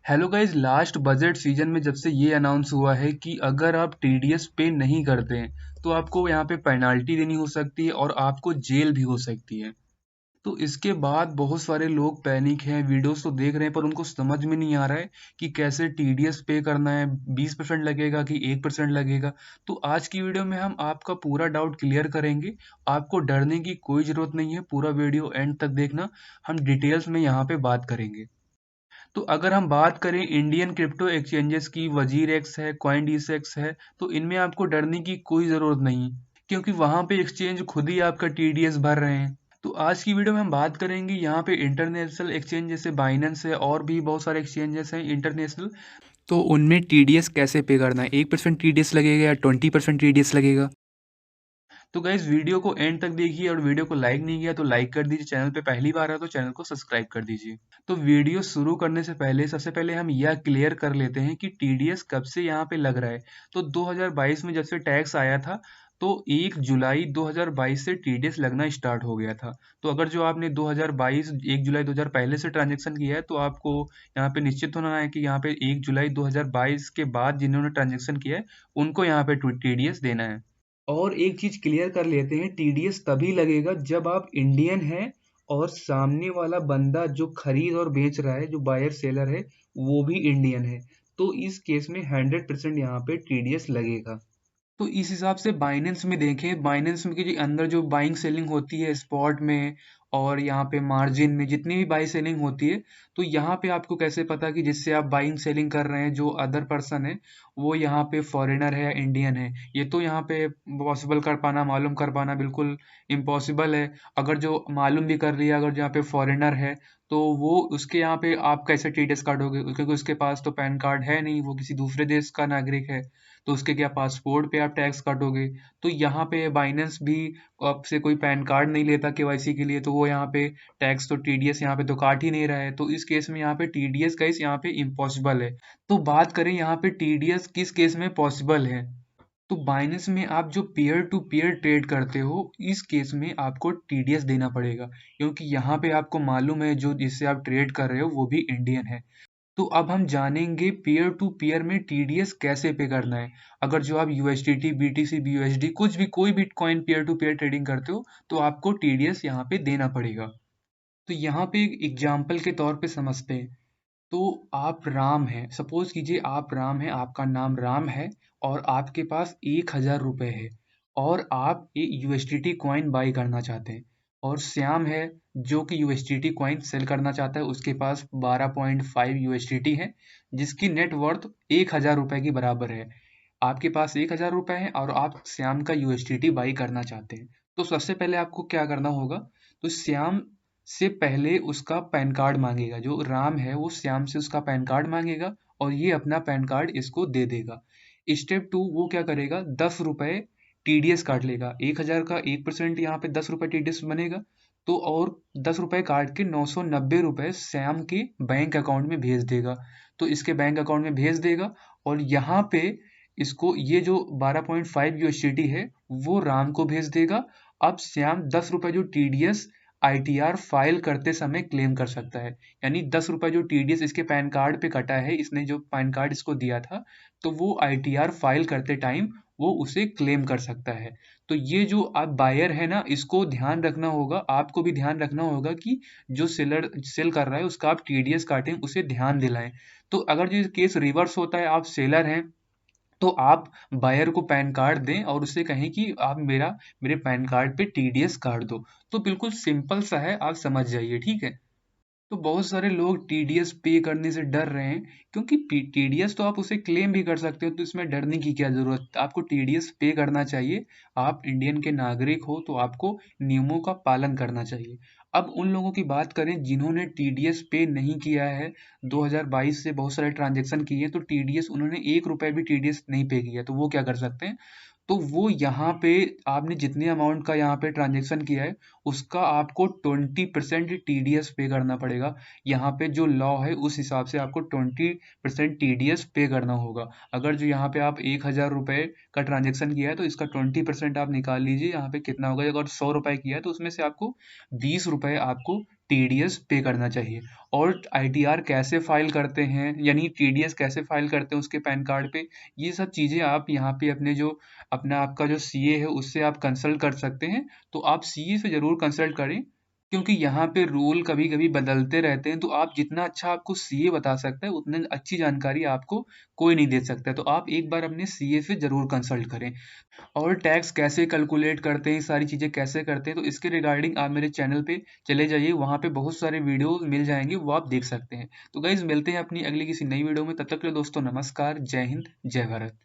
Hello guys, last budget season में जब से ये अनाउंस हुआ है कि अगर आप टीडीएस पे नहीं करते हैं तो आपको यहाँ पे पेनाल्टी देनी हो सकती है और आपको जेल भी हो सकती है। तो इसके बाद बहुत सारे लोग पैनिक हैं, वीडियोस तो देख रहे हैं पर उनको समझ में नहीं आ रहा है कि कैसे टीडीएस पे करना है, 20% लगेगा कि 1% लगेगा। तो आज की वीडियो में हम आपका पूरा डाउट क्लियर करेंगे। आपको डरने की कोई ज़रूरत नहीं है, पूरा वीडियो एंड तक देखना। हम डिटेल्स में यहाँ पे बात करेंगे। तो अगर हम बात करें इंडियन क्रिप्टो एक्सचेंजेस की, वजीर एक्स है, कॉइनडीसेक्स है, तो इनमें आपको डरने की कोई ज़रूरत नहीं, क्योंकि वहाँ पे एक्सचेंज खुद ही आपका टीडीएस भर रहे हैं। तो आज की वीडियो में हम बात करेंगे यहाँ पे इंटरनेशनल एक्सचेंज जैसे बाइनेंस है और भी बहुत सारे एक्सचेंजेस हैं इंटरनेशनल। तो उनमें टीडीएस कैसे पे करना है, 1% टीडीएस लगेगा या 20% टीडीएस लगेगा। तो गाइज वीडियो को एंड तक देखिए, और वीडियो को लाइक नहीं किया तो लाइक कर दीजिए, चैनल पे पहली बार है तो चैनल को सब्सक्राइब कर दीजिए। तो वीडियो शुरू करने से पहले सबसे पहले हम यह क्लियर कर लेते हैं कि टीडीएस कब से यहाँ पे लग रहा है। तो 2022 में जब से टैक्स आया था तो 1 जुलाई 2022 से टीडीएस लगना स्टार्ट हो गया था। तो अगर जो आपने 2022 1 जुलाई 2000 पहले से ट्रांजेक्शन किया है तो आपको यहाँ पे निश्चित होना है कि यहाँ पे 1 जुलाई 2022 के बाद जिन्होंने ट्रांजेक्शन किया है उनको यहाँ पे टीडीएस देना है। और एक चीज क्लियर कर लेते हैं, टीडीएस तभी लगेगा जब आप इंडियन हैं और सामने वाला बंदा जो खरीद और बेच रहा है, जो बायर सेलर है, वो भी इंडियन है। तो इस केस में 100% यहाँ पे टीडीएस लगेगा। तो इस हिसाब से बाइनेंस में देखें, बाइनेंस में के जो अंदर जो बाइंग सेलिंग होती है स्पॉट में और यहाँ पे मार्जिन में जितनी भी बाई सेलिंग होती है, तो यहाँ पे आपको कैसे पता कि जिससे आप बाइंग सेलिंग कर रहे हैं जो अदर पर्सन है वो यहाँ पे फॉरेनर है या इंडियन है, ये तो यहाँ पे पॉसिबल कर पाना, मालूम कर पाना बिल्कुल इम्पॉसिबल है। अगर जो मालूम भी कर लिया, अगर जो यहाँ पे फॉरेनर है तो वो उसके यहाँ पे आप कैसे टीडीएस काटोगे, क्योंकि उसके पास तो पैन कार्ड है नहीं, वो किसी दूसरे देश का नागरिक है, तो उसके क्या पासपोर्ट पे आप टैक्स काटोगे। तो यहाँ पे बाइनेंस भी आपसे कोई पैन कार्ड नहीं लेता केवाईसी के लिए, तो वो यहाँ पे टैक्स तो टीडीएस यहाँ पे तो काट ही नहीं रहा है। तो इस केस में यहाँ पे टीडीएस का यहाँ पे इम्पॉसिबल है। तो बात करें यहाँ पे टीडीएस किस केस में पॉसिबल है, तो बाइनेंस में आप जो पीयर टू पीयर ट्रेड करते हो इस केस में आपको टीडीएस देना पड़ेगा, क्योंकि यहाँ पे आपको मालूम है जो जिससे आप ट्रेड कर रहे हो वो भी इंडियन है। तो अब हम जानेंगे पीयर टू पीयर में टीडीएस कैसे पे करना है। अगर जो आप यूएसडीटी, बीटीसी, बीयूएसडी कुछ भी कोई भी coin peer to peer trading करते हो तो आपको टीडीएस यहाँ पे देना पड़ेगा। तो यहाँ पे एक एग्जाम्पल के तौर पे समझते हैं। तो आप राम हैं, सपोज कीजिए आप राम हैं, आपका नाम राम है और आपके पास 1,000 रुपए है और आप एक यूएसडीटी कॉइन बाई करना चाहते हैं। और श्याम है जो कि यूएसडीटी कॉइन सेल करना चाहता है, उसके पास 12.5 यूएसडीटी है जिसकी नेट वर्थ 1,000 रुपए की बराबर है। आपके पास 1,000 रुपए है और आप श्याम का यूएसडीटी बाई करना चाहते हैं। तो सबसे पहले आपको क्या करना होगा, तो श्याम से पहले उसका पैन कार्ड मांगेगा, जो राम है वो श्याम से उसका पैन कार्ड मांगेगा और ये अपना पैन कार्ड इसको दे देगा। स्टेप 2 वो क्या करेगा, 10 रुपए टीडीएस काट लेगा। 1,000 का 1% यहाँ पे 10 रुपए टीडीएस बनेगा। तो और 10 रुपए काट के 990 रुपए श्याम के बैंक अकाउंट में भेज देगा। तो इसके बैंक अकाउंट में भेज देगा और यहाँ पे इसको ये जो 12.5 यूएसडीटी है वो राम को भेज देगा। अब श्याम 10 रुपए जो टीडीएस आईटीआर फाइल करते समय क्लेम कर सकता है, यानी 10 रुपए जो टीडीएस इसके पैन कार्ड पे कटा है, इसने जो पैन कार्ड इसको दिया था, तो वो आईटीआर फाइल करते टाइम वो उसे क्लेम कर सकता है। तो ये जो आप बायर है ना, इसको ध्यान रखना होगा, आपको भी ध्यान रखना होगा कि जो सेलर सेल कर रहा है उसका आप टीडीएस काटें, उसे ध्यान दिलाएं। तो अगर जो केस रिवर्स होता है, आप सेलर हैं तो आप बायर को पैन कार्ड दें और उससे कहें कि आप मेरे पैन कार्ड पे टीडीएस काट दो। तो बिल्कुल सिंपल सा है, आप समझ जाइए, ठीक है। तो बहुत सारे लोग टीडीएस पे करने से डर रहे हैं, क्योंकि टीडीएस तो आप उसे क्लेम भी कर सकते हो, तो इसमें डरने की क्या जरूरत, आपको टीडीएस पे करना चाहिए। आप इंडियन के नागरिक हो तो आपको नियमों का पालन करना चाहिए। अब उन लोगों की बात करें जिन्होंने टीडीएस पे नहीं किया है, 2022 से बहुत सारे ट्रांजेक्शन किए तो टीडीएस उन्होंने 1 रुपए भी टीडीएस नहीं पे किया, तो वो क्या कर सकते हैं, तो वो यहाँ पे आपने जितने अमाउंट का यहाँ पे ट्रांजेक्शन किया है उसका आपको 20% टीडीएस पे करना पड़ेगा। यहाँ पे जो लॉ है उस हिसाब से आपको 20% टीडीएस पे करना होगा। अगर जो यहाँ पे आप 1,000 रुपए का ट्रांजेक्शन किया है तो इसका 20% आप निकाल लीजिए, यहाँ पे कितना होगा। अगर 100 रुपए किया है तो उसमें से आपको 20 रुपए आपको टीडीएस पे करना चाहिए। और आईटीआर कैसे फाइल करते हैं, यानी टीडीएस कैसे फाइल करते हैं उसके पैन कार्ड पे, ये सब चीज़ें आप यहाँ पे अपने जो अपना आपका जो सीए है उससे आप कंसल्ट कर सकते हैं। तो आप सीए से ज़रूर कंसल्ट करें, क्योंकि यहाँ पे रूल कभी कभी बदलते रहते हैं। तो आप जितना अच्छा आपको सीए बता सकता है उतनी अच्छी जानकारी आपको कोई नहीं दे सकता। तो आप एक बार अपने सीए से ज़रूर कंसल्ट करें। और टैक्स कैसे कैलकुलेट करते हैं, सारी चीज़ें कैसे करते हैं, तो इसके रिगार्डिंग आप मेरे चैनल पे चले जाइए, वहाँ पे बहुत सारे वीडियो मिल जाएंगे, वो आप देख सकते हैं। तो गाइज मिलते हैं अपनी अगली किसी नई वीडियो में, तब तक के लिए दोस्तों नमस्कार, जय हिंद, जय भारत।